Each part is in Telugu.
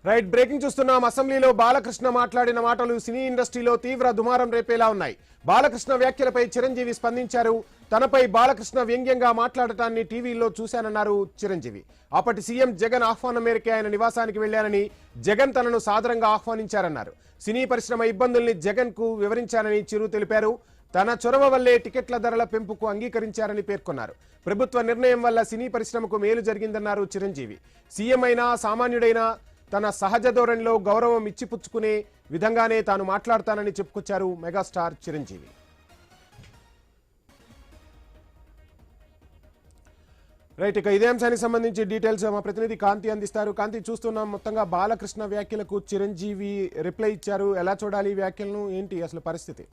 రైట్ బ్రేకింగ్ చూస్తున్నాం. అసెంబ్లీలో బాలకృష్ణ మాట్లాడిన మాటలు సినీ ఇండస్ట్రీలో తీవ్ర దుమారం రేపేలా ఉన్నాయి. బాలకృష్ణ వ్యాఖ్యలపై చిరంజీవి స్పందించారు. తనపై బాలకృష్ణ వ్యంగ్యంగా మాట్లాడటాన్ని టీవీలో చూశానన్నారు చిరంజీవి. అప్పటి సీఎం జగన్ ఆహ్వానం మేరకే ఆయన నివాసానికి వెళ్లారని, జగన్ తనను సాదరంగా ఆహ్వానించారన్నారు. సినీ పరిశ్రమ ఇబ్బందుల్ని జగన్ కు వివరించారని చిరు తెలిపారు. తన చొరవ వల్లే టికెట్ల ధరల పెంపుకు అంగీకరించారని పేర్కొన్నారు. ప్రభుత్వ నిర్ణయం వల్ల సినీ పరిశ్రమకు మేలు జరిగిందన్నారు చిరంజీవి. సీఎం అయినా సామాన్యుడైనా తన సహజ ధోరణిలో గౌరవం ఇచ్చిపుచ్చుకునే విధంగానే తాను మాట్లాడతానని చెప్పుకొచ్చారు మెగాస్టార్ చిరంజీవి. రైట్, ఇక ఇదే అంశానికి సంబంధించి డీటెయిల్స్ మా ప్రతినిధి కాంతి అందిస్తారు. కాంతి, చూస్తున్నాం మొత్తంగా బాలకృష్ణ వ్యాఖ్యలకు చిరంజీవి రిప్లై ఇచ్చారు. ఎలా చూడాలి ఈ వ్యాఖ్యలను, ఏంటి అసలు పరిస్థితి?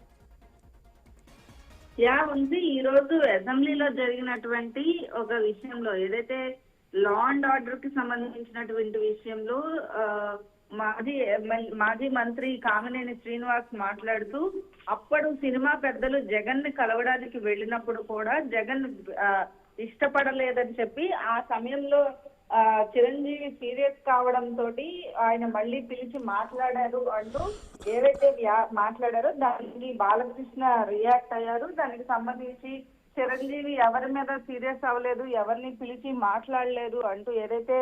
ఉంది ఈ రోజు అసెంబ్లీలో జరిగినటువంటి ఒక విషయంలో ఏదైతే లా అండ్ ఆర్డర్ కి సంబంధించినటువంటి విషయంలో మాజీ మంత్రి కామినేని శ్రీనివాస్ మాట్లాడుతూ అప్పుడు సినిమా పెద్దలు జగన్ ని కలవడానికి వెళ్ళినప్పుడు కూడా జగన్ ఇష్టపడలేదని చెప్పి ఆ సమయంలో చిరంజీవి సీరియస్ కావడంతో ఆయన మళ్ళీ పిలిచి మాట్లాడారు అంటూ ఏవైతే మాట్లాడారో దానికి బాలకృష్ణ రియాక్ట్ అయ్యారు. దానికి సంబంధించి చిరంజీవి ఎవరి మీద సీరియస్ అవ్వలేదు, ఎవరిని పిలిచి మాట్లాడలేదు అంటూ ఏదైతే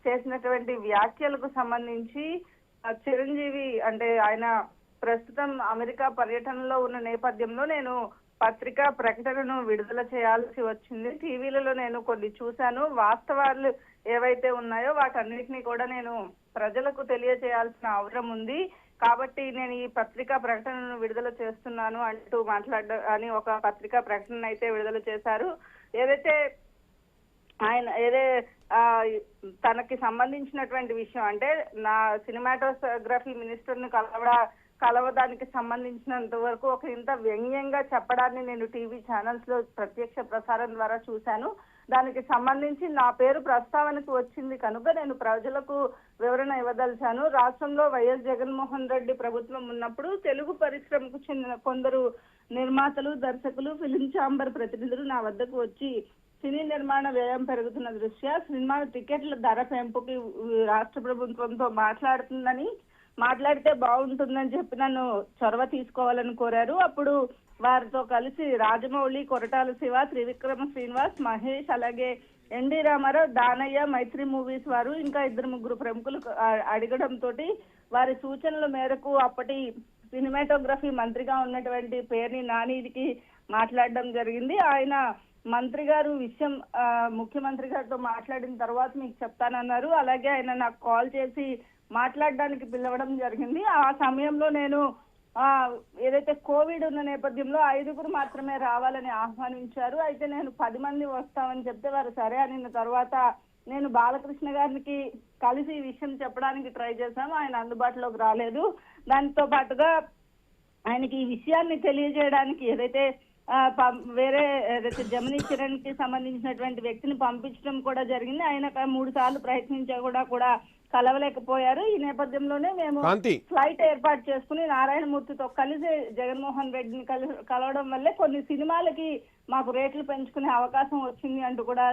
చేసినటువంటి వ్యాఖ్యలకు సంబంధించి చిరంజీవి అంటే ఆయన ప్రస్తుతం అమెరికా పర్యటనలో ఉన్న నేపథ్యంలో నేను పత్రికా ప్రకటనను విడుదల చేయాల్సి వచ్చింది. టీవీలలో నేను కొన్ని చూశాను. వాస్తవాలు ఏవైతే ఉన్నాయో వాటన్నిటినీ కూడా నేను ప్రజలకు తెలియజేయాల్సిన అవసరం ఉంది. కాబట్టి నేను ఈ పత్రికా ప్రకటనను విడుదల చేస్తున్నాను అంటూ అని ఒక పత్రికా ప్రకటన అయితే విడుదల చేశారు. ఏదైతే ఆయన తనకి సంబంధించినటువంటి విషయం అంటే నా సినిమాటోగ్రఫీ మినిస్టర్ ను కలవడానికి సంబంధించినంత వరకు ఒక ఇంత వ్యంగ్యంగా చెప్పడాన్ని నేను టీవీ ఛానల్స్ లో ప్రత్యక్ష ప్రసారం ద్వారా చూశాను. దానికి సంబంధించి నా పేరు ప్రస్తావనకు వచ్చింది కనుక నేను ప్రజలకు వివరణ ఇవ్వదలిచాను. రాష్ట్రంలో వైఎస్ జగన్మోహన్ రెడ్డి ప్రభుత్వం ఉన్నప్పుడు తెలుగు పరిశ్రమకు చెందిన కొందరు నిర్మాతలు, దర్శకులు, ఫిలిం ఛాంబర్ ప్రతినిధులు నా వద్దకు వచ్చి సినీ నిర్మాణ వ్యయం పెరుగుతున్న దృష్ట్యా సినిమా టికెట్ల ధర పెంపుకి రాష్ట్ర ప్రభుత్వంతో మాట్లాడితే బాగుంటుందని చెప్పి నన్ను చొరవ తీసుకోవాలని కోరారు. అప్పుడు వారితో కలిసి రాజమౌళి, కొరటాల శివ, త్రివిక్రమ శ్రీనివాస్, మహేష్, అలాగే ఎన్టీ రామారావు, దానయ్య, మైత్రి మూవీస్ వారు ఇంకా 2-3 ప్రముఖులు అడగడంతో వారి సూచనల మేరకు అప్పటి సినిమాటోగ్రఫీ మంత్రిగా ఉన్నటువంటి పేర్ని నానికి మాట్లాడడం జరిగింది. ఆయన మంత్రి గారు విషయం ముఖ్యమంత్రి గారితో మాట్లాడిన తర్వాత మీకు చెప్తానన్నారు. అలాగే ఆయన నాకు కాల్ చేసి మాట్లాడడానికి పిలవడం జరిగింది. ఆ సమయంలో నేను ఏదైతే కోవిడ్ ఉన్న నేపథ్యంలో 5 మాత్రమే రావాలని ఆహ్వానించారు. అయితే నేను 10 మంది వస్తామని చెప్తే వారు సరే అనిన తర్వాత నేను బాలకృష్ణ గారికి కలిసి ఈ విషయం చెప్పడానికి ట్రై చేశాము. ఆయన అందుబాటులోకి రాలేదు. దానితో పాటుగా ఆయనకి ఈ విషయాన్ని తెలియజేయడానికి ఏదైతే వేరే జమినీ కిరణ్ కి సంబంధించినటువంటి వ్యక్తిని పంపించడం కూడా జరిగింది. ఆయన 3 సార్లు ప్రయత్నించా కూడా కలవలేకపోయారు. ఈ నేపథ్యంలోనే మేము ఫ్లైట్ ఏర్పాటు చేసుకుని నారాయణమూర్తితో కలిసి జగన్మోహన్ రెడ్డిని కలవడం వల్లే కొన్ని సినిమాలకి మాకు రేట్లు పెంచుకునే అవకాశం వచ్చింది అంటూ కూడా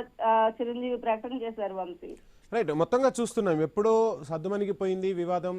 చిరంజీవి ప్రకటన చేశారు. వంశీ, రైట్, మొత్తంగా చూస్తున్నాం ఎప్పుడో సద్దుమణిగిపోయింది వివాదం.